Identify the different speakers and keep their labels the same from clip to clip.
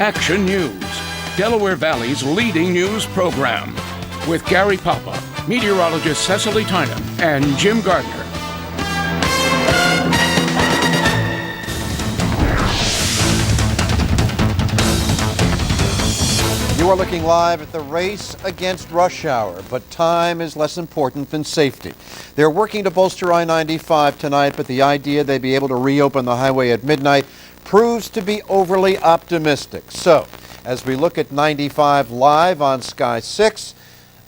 Speaker 1: Action News, Delaware Valley's leading news program, with Gary Papa, meteorologist Cecily Tynan, and Jim Gardner.
Speaker 2: You are looking live at the race against rush hour, but time is less important than safety. They're working to bolster I-95 tonight, but the idea they'd be able to reopen the highway at midnight proves to be overly optimistic. So, as we look at 95 live on Sky 6,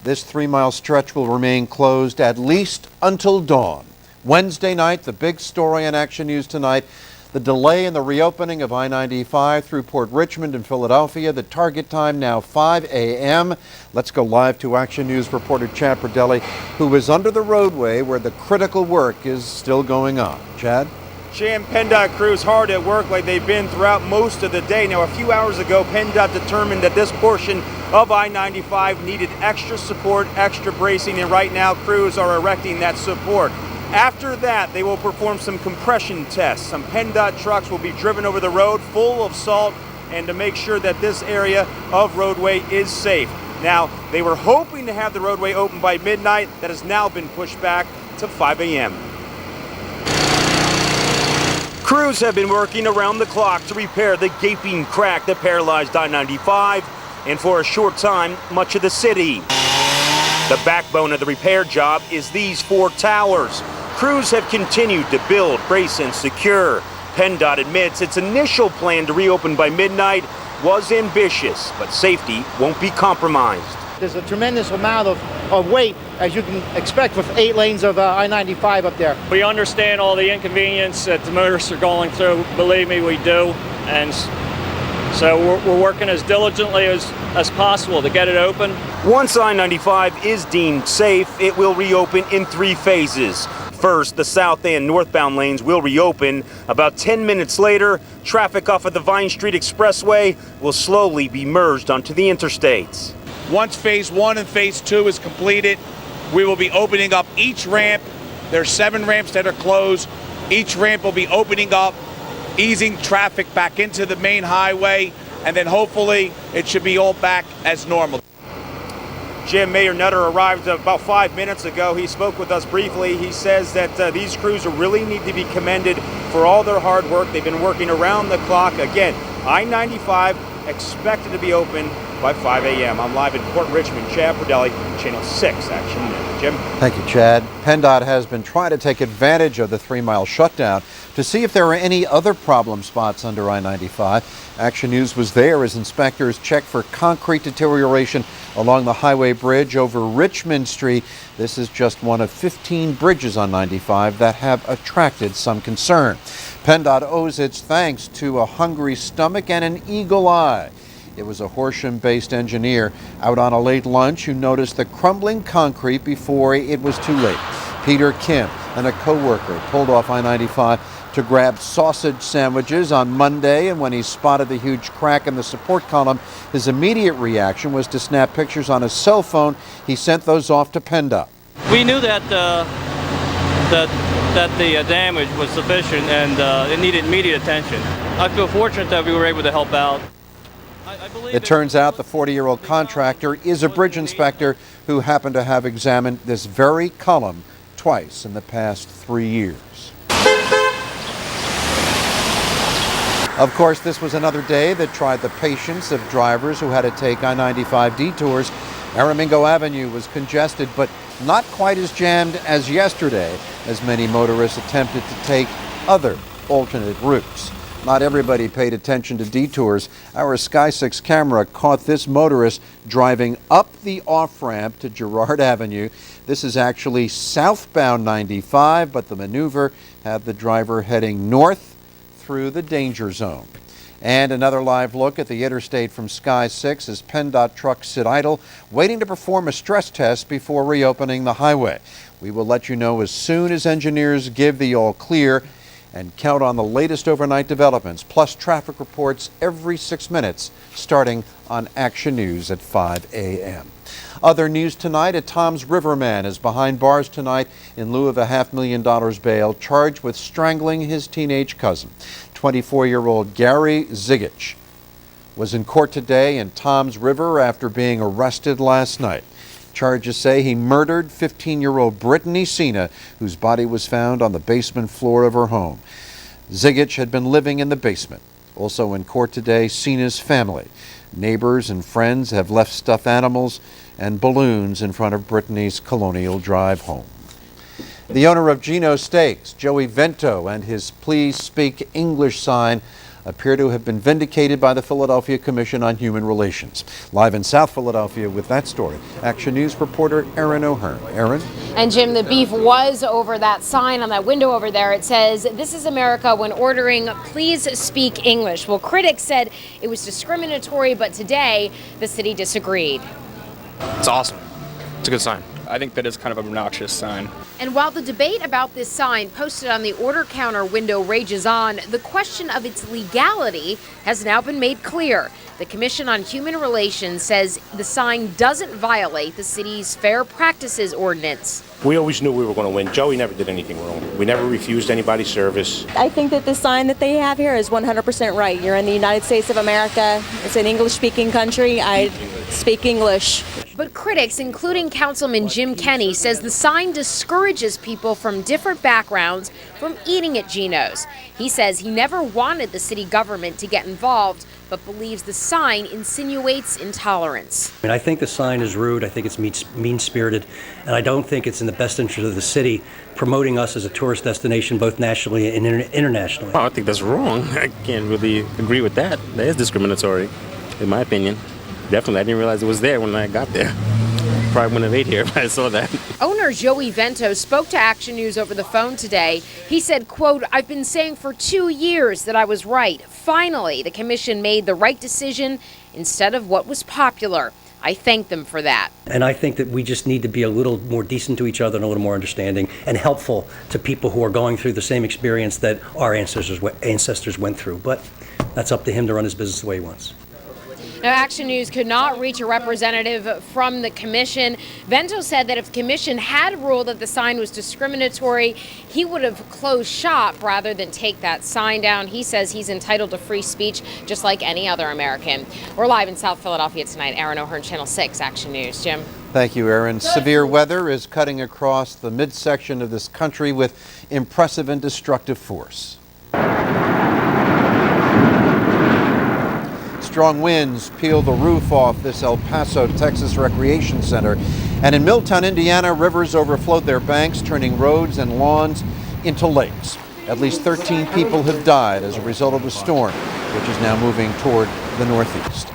Speaker 2: this 3-mile stretch will remain closed at least until dawn. Wednesday night, the big story on Action News tonight, the delay in the reopening of I-95 through Port Richmond and Philadelphia. The target time now 5 a.m. Let's go live to Action News reporter Chad Perdelli, who is under the roadway where the critical work is still going on. Chad?
Speaker 3: Jim, PennDOT crews hard at work like they've been throughout most of the day. Now, a few hours ago, PennDOT determined that this portion of I-95 needed extra support, extra bracing, and right now crews are erecting that support. After that, they will perform some compression tests. Some PennDOT trucks will be driven over the road full of salt and to make sure that this area of roadway is safe. Now, they were hoping to have the roadway open by midnight. That has now been pushed back to 5 a.m. Crews have been working around the clock to repair the gaping crack that paralyzed I-95 and for a short time, much of the city. The backbone of the repair job is these 4 towers. Crews have continued to build, brace, and secure. PennDOT admits its initial plan to reopen by midnight was ambitious, but safety won't be compromised.
Speaker 4: There's a tremendous amount of weight, as you can expect, with 8 lanes of I-95 up there.
Speaker 5: We understand all the inconvenience that the motorists are going through. Believe me, we do. And so we're working as diligently as possible to get it open.
Speaker 3: Once I-95 is deemed safe, it will reopen in 3 phases. First, the south and northbound lanes will reopen. About 10 minutes later, traffic off of the Vine Street Expressway will slowly be merged onto the interstates.
Speaker 6: Once phase 1 and phase 2 is completed, we will be opening up each ramp. There's 7 ramps that are closed. Each ramp will be opening up, easing traffic back into the main highway, and then hopefully it should be all back as normal.
Speaker 3: Jim, Mayor Nutter arrived about 5 minutes ago. He spoke with us briefly. He says that these crews really need to be commended for all their hard work. They've been working around the clock. Again, I-95 expected to be open by 5 a.m. I'm live in Port Richmond. Chad Perdelli, Channel 6 Action News. Jim?
Speaker 2: Thank you, Chad. PennDOT has been trying to take advantage of the 3-mile shutdown to see if there are any other problem spots under I-95. Action News was there as inspectors checked for concrete deterioration along the highway bridge over Richmond Street. This is just one of 15 bridges on 95 that have attracted some concern. PennDOT owes its thanks to a hungry stomach and an eagle eye. It was a Horsham-based engineer out on a late lunch who noticed the crumbling concrete before it was too late. Peter Kim and a co-worker pulled off I-95 to grab sausage sandwiches on Monday, and when he spotted the huge crack in the support column, his immediate reaction was to snap pictures on his cell phone. He sent those off to PennDOT.
Speaker 5: We knew that the damage was sufficient and it needed immediate attention. I feel fortunate that we were able to help out.
Speaker 2: It turns out the 40-year-old contractor is a bridge inspector who happened to have examined this very column twice in the past 3 years. Of course, this was another day that tried the patience of drivers who had to take I-95 detours. Aramingo Avenue was congested, but not quite as jammed as yesterday, as many motorists attempted to take other alternate routes. Not everybody paid attention to detours. Our Sky 6 camera caught this motorist driving up the off-ramp to Girard Avenue. This is actually southbound 95, but the maneuver had the driver heading north through the danger zone. And another live look at the interstate from Sky 6 as PennDOT trucks sit idle, waiting to perform a stress test before reopening the highway. We will let you know as soon as engineers give the all clear, and count on the latest overnight developments, plus traffic reports every 6 minutes, starting on Action News at 5 a.m. Other news tonight, a Toms River man is behind bars tonight in lieu of a $500,000 bail, charged with strangling his teenage cousin. 24-year-old Gary Zigich was in court today in Toms River after being arrested last night. Charges say he murdered 15-year-old Brittany Sina, whose body was found on the basement floor of her home. Zigich had been living in the basement. Also in court today, Sina's family. Neighbors and friends have left stuffed animals and balloons in front of Brittany's Colonial Drive home. The owner of Gino Steaks, Joey Vento, and his Please Speak English sign appear to have been vindicated by the Philadelphia Commission on Human Relations. Live in South Philadelphia with that story, Action News reporter Erin O'Hearn. Erin?
Speaker 7: And Jim, the beef was over that sign on that window over there. It says, "This is America," when ordering "Please speak English." Well, critics said it was discriminatory, but today the city disagreed.
Speaker 8: It's awesome. It's a good sign. I think that is kind of an obnoxious sign.
Speaker 7: And while the debate about this sign posted on the order counter window rages on, the question of its legality has now been made clear. The Commission on Human Relations says the sign doesn't violate the city's Fair Practices Ordinance.
Speaker 9: We always knew we were going to win. Joey never did anything wrong. We never refused anybody's service.
Speaker 10: I think that the sign that they have here is 100% right. You're in the United States of America. It's an English-speaking country. I speak English.
Speaker 7: But critics, including Councilman Jim Kenney, says the sign discourages people from different backgrounds from eating at Gino's. He says he never wanted the city government to get involved, but believes the sign insinuates intolerance.
Speaker 11: I think the sign is rude. I think it's mean-spirited, and I don't think it's in the best interest of the city promoting us as a tourist destination both nationally and internationally.
Speaker 9: I think that's wrong. I can't really agree with that. That is discriminatory, in my opinion. Definitely, I didn't realize it was there when I got there. Probably wouldn't have ate here if I saw that.
Speaker 7: Owner Joey Vento spoke to Action News over the phone today. He said, quote, "I've been saying for 2 years that I was right. Finally, the commission made the right decision instead of what was popular. I thank them for that."
Speaker 11: And I think that we just need to be a little more decent to each other and a little more understanding and helpful to people who are going through the same experience that our ancestors went through. But that's up to him to run his business the way he wants.
Speaker 7: Now, Action News could not reach a representative from the commission. Vento said that if the commission had ruled that the sign was discriminatory, he would have closed shop rather than take that sign down. He says he's entitled to free speech just like any other American. We're live in South Philadelphia tonight. Erin O'Hearn, Channel 6, Action News. Jim?
Speaker 2: Thank you, Erin. Severe weather is cutting across the midsection of this country with impressive and destructive force. Strong winds peel the roof off this El Paso, Texas recreation center. And in Milltown, Indiana, rivers overflowed their banks, turning roads and lawns into lakes. At least 13 people have died as a result of the storm, which is now moving toward the northeast.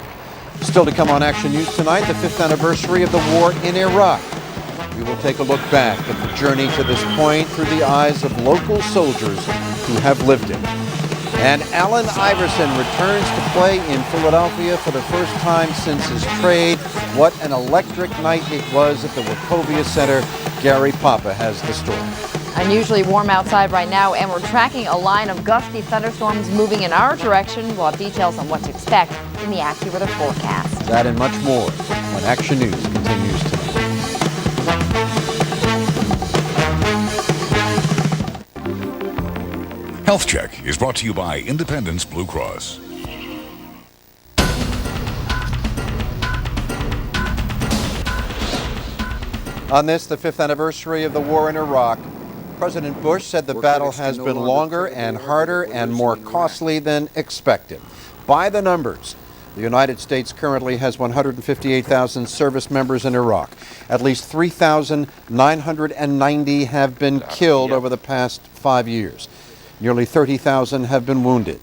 Speaker 2: Still to come on Action News tonight, the 5th anniversary of the war in Iraq. We will take a look back at the journey to this point through the eyes of local soldiers who have lived it. And Allen Iverson returns to play in Philadelphia for the first time since his trade. What an electric night it was at the Wachovia Center. Gary Papa has the story.
Speaker 12: Unusually warm outside right now, and we're tracking a line of gusty thunderstorms moving in our direction. We'll have details on what to expect in the AccuWeather forecast.
Speaker 2: That and much more when Action News continues tonight.
Speaker 13: Health Check is brought to you by Independence Blue Cross.
Speaker 2: On this, the 5th anniversary of the war in Iraq, President Bush said the battle has been longer and harder and more costly than expected. By the numbers, the United States currently has 158,000 service members in Iraq. At least 3,990 have been killed over the past 5 years. Nearly 30,000 have been wounded,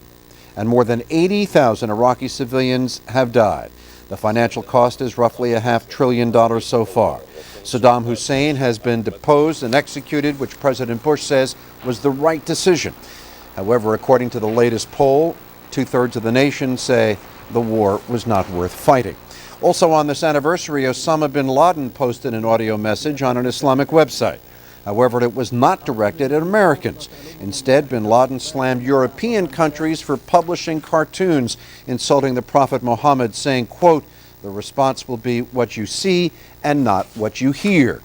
Speaker 2: and more than 80,000 Iraqi civilians have died. The financial cost is roughly $500 billion so far. Saddam Hussein has been deposed and executed, which President Bush says was the right decision. However, according to the latest poll, 2/3 of the nation say the war was not worth fighting. Also on this anniversary, Osama bin Laden posted an audio message on an Islamic website. However, it was not directed at Americans. Instead, bin Laden slammed European countries for publishing cartoons insulting the Prophet Muhammad, saying, quote, The response will be what you see and not what you hear.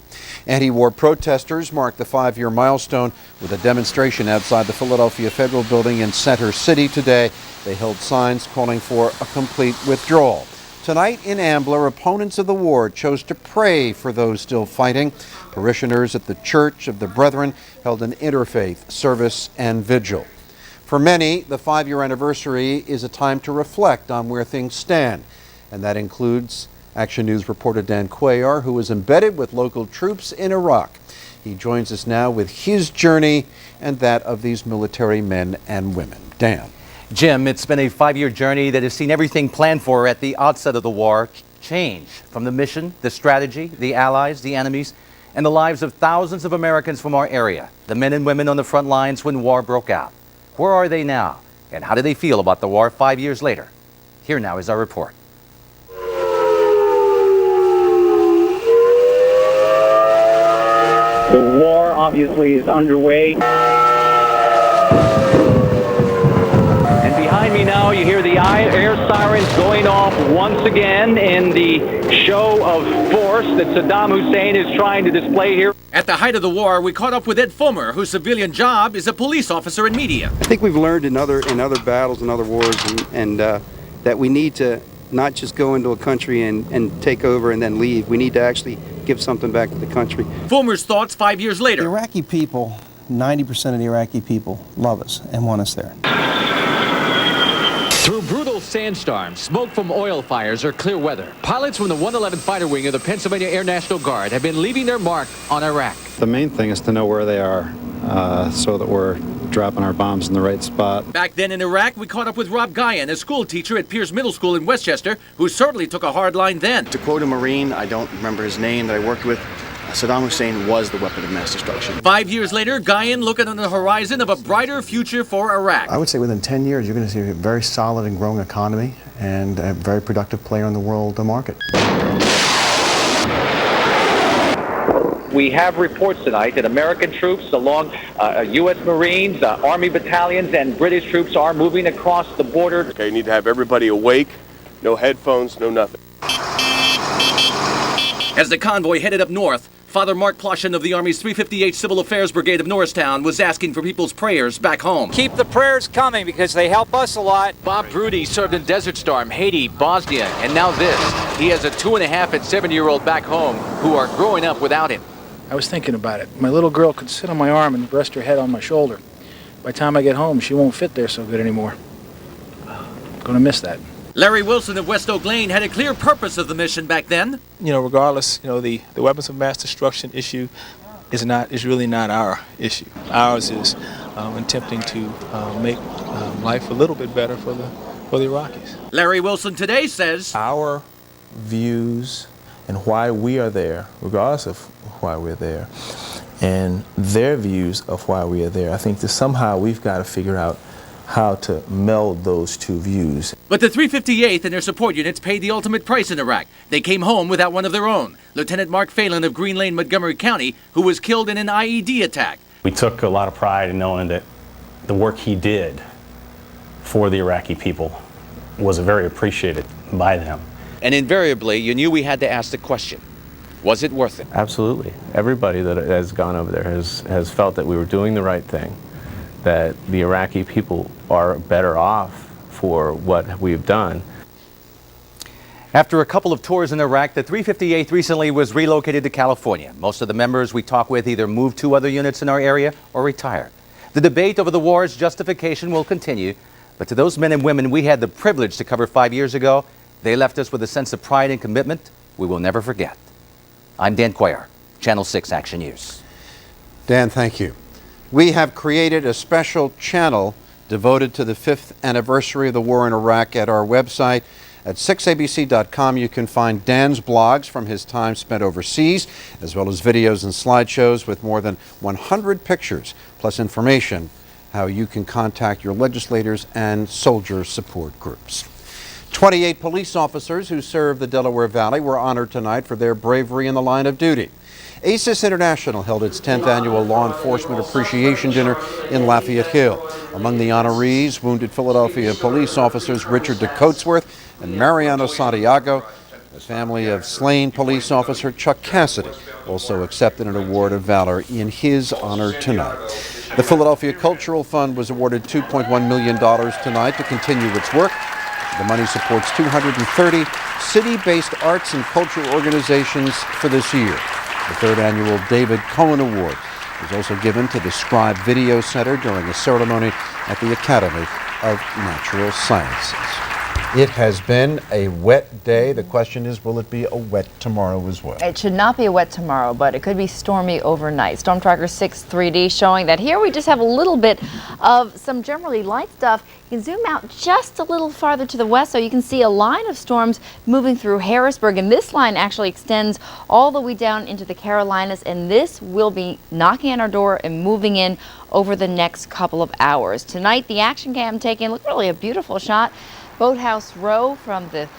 Speaker 2: Anti-war protesters marked the 5-year milestone with a demonstration outside the Philadelphia Federal Building in Center City today. They held signs calling for a complete withdrawal. Tonight in Ambler, opponents of the war chose to pray for those still fighting. Parishioners at the Church of the Brethren held an interfaith service and vigil. For many, the 5-year anniversary is a time to reflect on where things stand, and that includes Action News reporter Dan Cuellar, who is embedded with local troops in Iraq. He joins us now with his journey and that of these military men and women. Dan.
Speaker 14: Jim, it's been a 5-year journey that has seen everything planned for at the outset of the war change. From the mission, the strategy, the allies, the enemies, and the lives of thousands of Americans from our area. The men and women on the front lines when war broke out. Where are they now? And how do they feel about the war 5 years later? Here now is our report.
Speaker 15: The war obviously is underway. And behind me now you hear the air sirens going off once again in the show of force that Saddam Hussein is trying to display here.
Speaker 16: At the height of the war, we caught up with Ed Fulmer, whose civilian job is a police officer in media.
Speaker 17: I think we've learned in other battles and other wars and that we need to not just go into a country and take over and then leave. We need to actually give something back to the country.
Speaker 16: Fulmer's thoughts 5 years later.
Speaker 18: The Iraqi people, 90% of the Iraqi people love us and want us there.
Speaker 19: Through brutal sandstorms, smoke from oil fires, or clear weather, pilots from the 111th Fighter Wing of the Pennsylvania Air National Guard have been leaving their mark on Iraq.
Speaker 20: The main thing is to know where they are so that we're dropping our bombs in the right spot.
Speaker 16: Back then in Iraq, we caught up with Rob Guyan, a school teacher at Pierce Middle School in Westchester, who certainly took a hard line then.
Speaker 21: To quote a Marine, I don't remember his name, that I worked with, Saddam Hussein was the weapon of mass destruction.
Speaker 16: 5 years later, Guyan looking on the horizon of a brighter future for Iraq.
Speaker 22: I would say within 10 years, you're going to see a very solid and growing economy and a very productive player in the world market.
Speaker 15: We have reports tonight that American troops, along U.S. Marines, Army battalions, and British troops are moving across the border.
Speaker 23: Okay, you need to have everybody awake, no headphones, no nothing.
Speaker 16: As the convoy headed up north, Father Mark Ploshin of the Army's 358 Civil Affairs Brigade of Norristown was asking for people's prayers back home.
Speaker 24: Keep the prayers coming because they help us a lot. Bob Broody served in Desert Storm, Haiti, Bosnia, and now this. He has a 2.5- and 7-year-old back home who are growing up without him.
Speaker 25: I was thinking about it. My little girl could sit on my arm and rest her head on my shoulder. By the time I get home, she won't fit there so good anymore. I'm going to miss that.
Speaker 16: Larry Wilson of West Oak Lane had a clear purpose of the mission back then.
Speaker 26: You know, regardless, the weapons of mass destruction issue is really not our issue. Ours is attempting to make life a little bit better for the Iraqis.
Speaker 16: Larry Wilson today says
Speaker 27: our views and why we are there, regardless of why we're there, and their views of why we are there. I think that somehow we've got to figure out how to meld those two views.
Speaker 16: But the 358th and their support units paid the ultimate price in Iraq. They came home without one of their own, Lieutenant Mark Phelan of Green Lane, Montgomery County, who was killed in an IED attack.
Speaker 28: We took a lot of pride in knowing that the work he did for the Iraqi people was very appreciated by them.
Speaker 14: And invariably, you knew we had to ask the question, was it worth it?
Speaker 27: Absolutely. Everybody that has gone over there has felt that we were doing the right thing, that the Iraqi people are better off for what we've done.
Speaker 14: After a couple of tours in Iraq, the 358th recently was relocated to California. Most of the members we talk with either moved to other units in our area or retired. The debate over the war's justification will continue, but to those men and women we had the privilege to cover 5 years ago, they left us with a sense of pride and commitment we will never forget. I'm Dan Cuellar, Channel 6 Action News.
Speaker 2: Dan, thank you. We have created a special channel devoted to the 5th anniversary of the war in Iraq at our website. At 6abc.com, you can find Dan's blogs from his time spent overseas, as well as videos and slideshows with more than 100 pictures, plus information how you can contact your legislators and soldier support groups. 28 police officers who serve the Delaware Valley were honored tonight for their bravery in the line of duty. ACES International held its 10th annual Law Enforcement Appreciation Dinner in Lafayette Hill. Among the honorees, wounded Philadelphia police officers Richard de Coatsworth and Mariano Santiago, The family of slain police officer Chuck Cassidy also accepted an award of valor in his honor tonight. The Philadelphia Cultural Fund was awarded $2.1 million tonight to continue its work. The money supports 230 city-based arts and cultural organizations for this year. The third annual David Cohen Award was also given to the Scribe Video Center during a ceremony at the Academy of Natural Sciences. It has been a wet day. The question is, will it be a wet tomorrow as well?
Speaker 12: It should not be a wet tomorrow, but it could be stormy overnight. Storm Tracker 6 3D showing that here we just have a little bit of some generally light stuff. You can zoom out just a little farther to the west so you can see a line of storms moving through Harrisburg, and this line actually extends all the way down into the Carolinas, and this will be knocking on our door and moving in over the next couple of hours. Tonight, the action cam taking, look, really a beautiful shot. Boathouse Row from the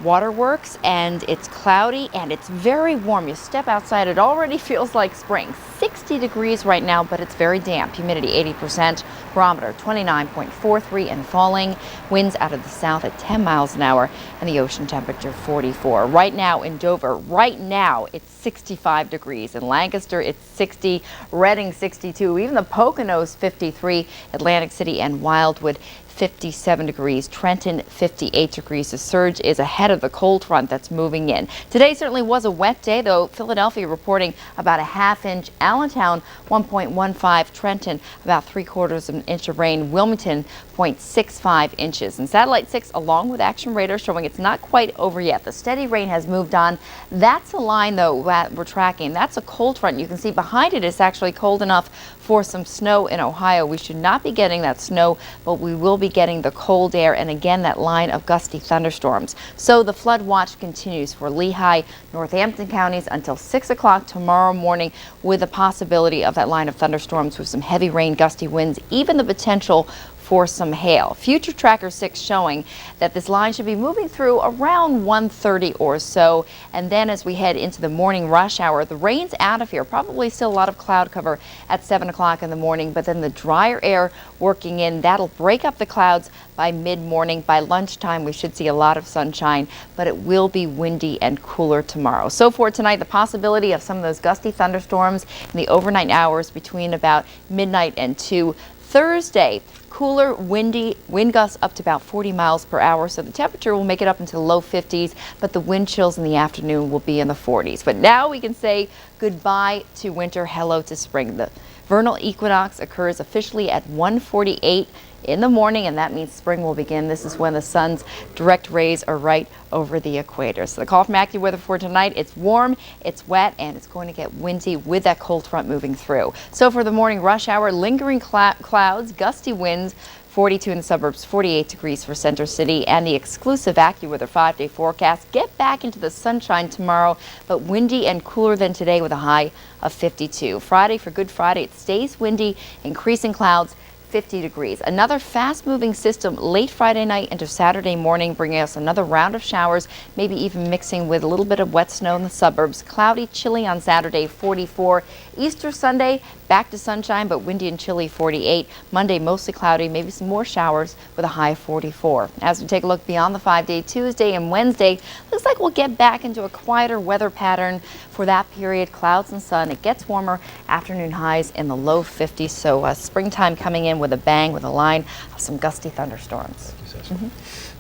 Speaker 12: waterworks, and it's cloudy and it's very warm. You step outside, it already feels like spring. 60 degrees right now, but it's very damp. Humidity 80%, barometer 29.43 and falling. Winds out of the south at 10 miles an hour, and the ocean temperature 44. Right now in Dover, right now it's 65 degrees. In Lancaster, it's 60, Reading 62, even the Poconos 53, Atlantic City and Wildwood 57 degrees, Trenton 58 degrees. The surge is ahead of the cold front that's moving in. Today certainly was a wet day, though. Philadelphia reporting about a ½ inch, Allentown 1.15, Trenton about 3/4 of an inch of rain, Wilmington 0.65 inches. And Satellite 6 along with Action Radar showing it's not quite over yet. The steady rain has moved on. That's a line though that we're tracking. That's a cold front. You can see behind it it's actually cold enough for some snow in Ohio. We should not be getting that snow, but we will be getting the cold air and again that line of gusty thunderstorms. So the flood watch continues for Lehigh, Northampton counties until 6 o'clock tomorrow morning, with a possibility of that line of thunderstorms with some heavy rain, gusty winds, even the potential for some hail. Future Tracker 6 showing that this line should be moving through around 1:30 or so. And then as we head into the morning rush hour, the rain's out of here. Probably still a lot of cloud cover at 7 o'clock in the morning, but then the drier air working in, that'll break up the clouds by mid-morning. By lunchtime, we should see a lot of sunshine, but it will be windy and cooler tomorrow. So for tonight, the possibility of some of those gusty thunderstorms in the overnight hours between about midnight and 2. Thursday, cooler, windy, wind gusts up to about 40 miles per hour, so the temperature will make it up into the low 50s, but the wind chills in the afternoon will be in the 40s. But now we can say goodbye to winter, hello to spring. The vernal equinox occurs officially at 1:48 in the morning, and that means spring will begin. This is when the sun's direct rays are right over the equator. So the call from AccuWeather for tonight, it's warm, it's wet, and it's going to get windy with that cold front moving through. So for the morning rush hour, lingering clouds, gusty winds, 42 in the suburbs, 48 degrees for Center City, and the exclusive AccuWeather 5-day forecast. Get back into the sunshine tomorrow, but windy and cooler than today with a high of 52. Friday, for Good Friday, it stays windy, increasing clouds, 50 degrees. Another fast-moving system late Friday night into Saturday morning, bringing us another round of showers, maybe even mixing with a little bit of wet snow in the suburbs. Cloudy, chilly on Saturday, 44. Easter Sunday, back to sunshine, but windy and chilly, 48. Monday, mostly cloudy, maybe some more showers with a high of 44. As we take a look beyond the 5-day, Tuesday and Wednesday, looks like we'll get back into a quieter weather pattern for that period. Clouds and sun. It gets warmer. Afternoon highs in the low 50s. So springtime coming in with a bang, with a line of some gusty thunderstorms.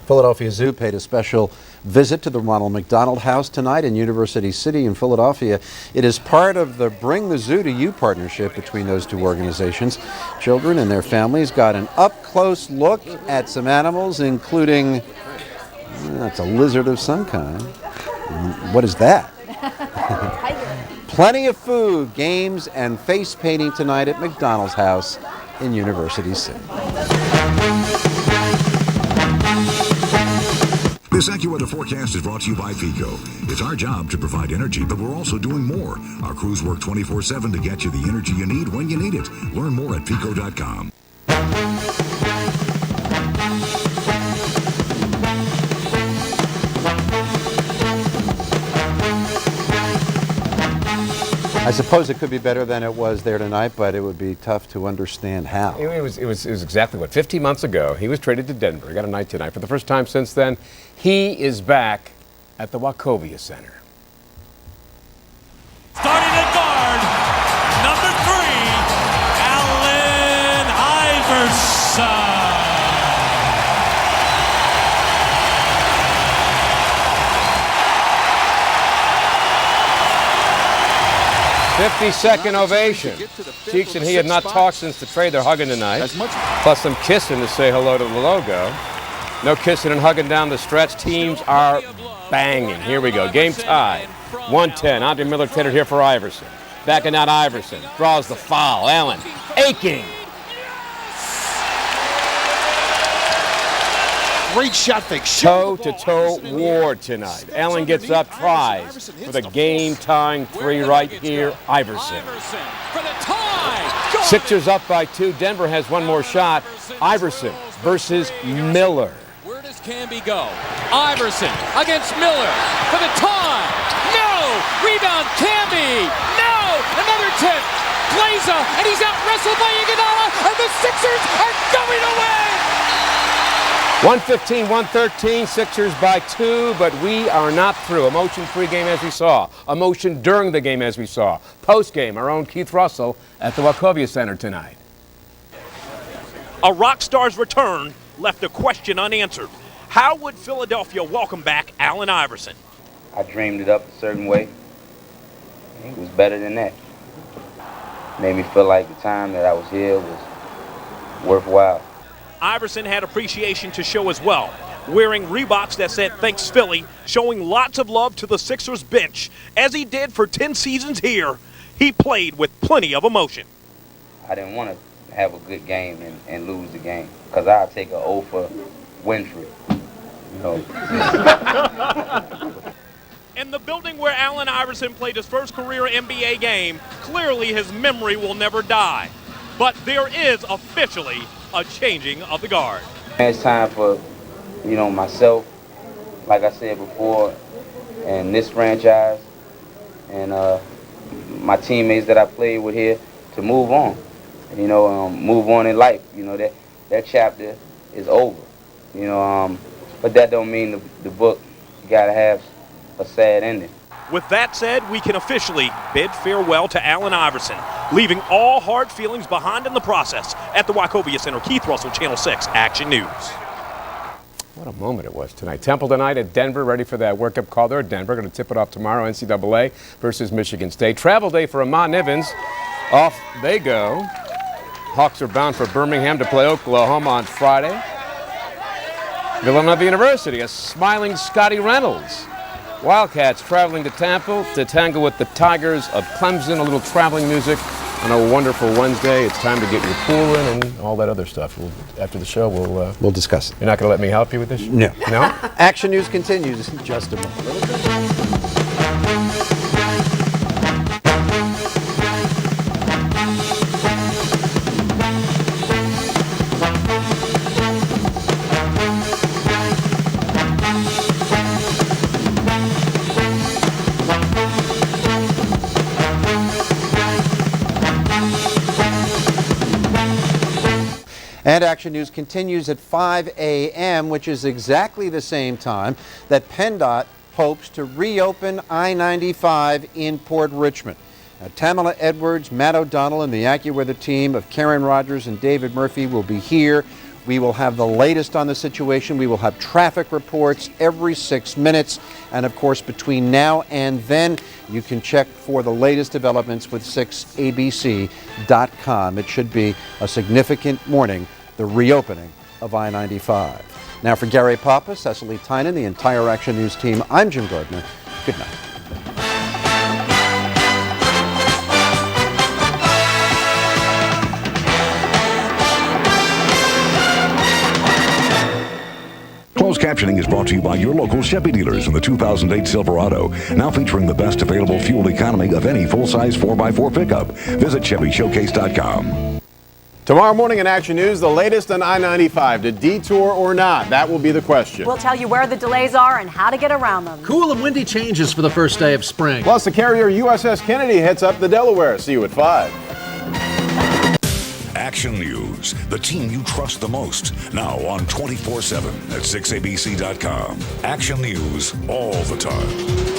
Speaker 2: Philadelphia Zoo paid a special visit to the Ronald McDonald House tonight in University City in Philadelphia. It is part of the Bring the Zoo to You partnership between those two organizations. Children and their families got an up-close look at some animals, including, that's a lizard of some kind. What is that? Plenty of food, games, and face painting tonight at McDonald's House in University City.
Speaker 13: This AccuWeather forecast is brought to you by PECO. It's our job to provide energy, but we're also doing more. Our crews work 24/7 to get you the energy you need when you need it. Learn more at PECO.com.
Speaker 2: I suppose it could be better than it was there tonight, but it would be tough to understand how.
Speaker 1: It was exactly what, 15 months ago, he was traded to Denver. He got a night tonight for the first time since then. He is back at the Wachovia Center.
Speaker 3: Starting at guard, number 3, Allen Iverson.
Speaker 1: 50-second ovation. Cheeks and he had not talked since the trade. They're hugging tonight. Plus some kissing to say hello to the logo. No kissing and hugging down the stretch. Teams are banging. Here we go. Game tie. 110. Andre Miller traded here for Iverson. Backing out Iverson. Draws the foul. Allen aching.
Speaker 4: Great shot fake.
Speaker 1: Toe-to-toe war tonight. Allen gets up, tries for the game-tying 3 right here. Iverson. Sixers up by 2. Denver has one more shot. Iverson versus Miller.
Speaker 3: Where does Camby go? Iverson against Miller for the tie. No! Rebound, Camby. No! Another tip. Glazer, and he's out wrestled by Iguodala, and the Sixers are going away.
Speaker 1: 115-113, Sixers by 2, but we are not through. Emotion pre-game as we saw. Emotion during the game as we saw. Post-game, our own Keith Russell at the Wachovia Center tonight.
Speaker 5: A rock star's return left a question unanswered. How would Philadelphia welcome back Allen Iverson?
Speaker 6: I dreamed it up a certain way. It was better than that. Made me feel like the time that I was here was worthwhile.
Speaker 5: Iverson had appreciation to show as well, wearing Reeboks that said "Thanks Philly," showing lots of love to the Sixers bench. As he did for 10 seasons here, he played with plenty of emotion.
Speaker 6: I didn't want to have a good game and lose the game, because I'll take an O for Winfrey. You know.
Speaker 5: In the building where Allen Iverson played his first career NBA game, clearly his memory will never die. But there is officially a changing of the guard.
Speaker 6: It's time for, myself, like I said before, and this franchise, and my teammates that I played with here to move on. Move on in life. That chapter is over. But that don't mean the book gotta have a sad ending.
Speaker 5: With that said, we can officially bid farewell to Allen Iverson, leaving all hard feelings behind in the process. At the Wachovia Center, Keith Russell, Channel 6 Action News.
Speaker 1: What a moment it was tonight. Temple tonight at Denver, ready for that workup call there at Denver. Going to tip it off tomorrow, NCAA versus Michigan State. Travel day for Amon Nivens. Off they go. Hawks are bound for Birmingham to play Oklahoma on Friday. Villanova University, a smiling Scotty Reynolds. Wildcats traveling to Tampa to tangle with the Tigers of Clemson. A little traveling music on a wonderful Wednesday. It's time to get your pool in and all that other stuff. After the show,
Speaker 2: we'll discuss it.
Speaker 1: You're not going to let me help you with this?
Speaker 2: No.
Speaker 1: No?
Speaker 2: Action News continues in just a moment. And Action News continues at 5 a.m., which is exactly the same time that PennDOT hopes to reopen I-95 in Port Richmond. Now, Tamala Edwards, Matt O'Donnell, and the AccuWeather team of Karen Rogers and David Murphy will be here. We will have the latest on the situation. We will have traffic reports every 6 minutes. And of course, between now and then, you can check for the latest developments with 6abc.com. It should be a significant morning, the reopening of I-95. Now for Gary Papa, Cecily Tynan, the entire Action News team, I'm Jim Gardner. Good night.
Speaker 13: Closed captioning is brought to you by your local Chevy dealers in the 2008 Silverado, now featuring the best available fuel economy of any full-size 4x4 pickup. Visit ChevyShowcase.com.
Speaker 8: Tomorrow morning in Action News, the latest on I-95. To detour or not? That will be the question.
Speaker 9: We'll tell you where the delays are and how to get around them.
Speaker 10: Cool and windy changes for the first day of spring.
Speaker 8: Plus, the carrier USS Kennedy heads up the Delaware. See you at 5.
Speaker 13: Action News, the team you trust the most. Now on 24/7 at 6abc.com. Action News all the time.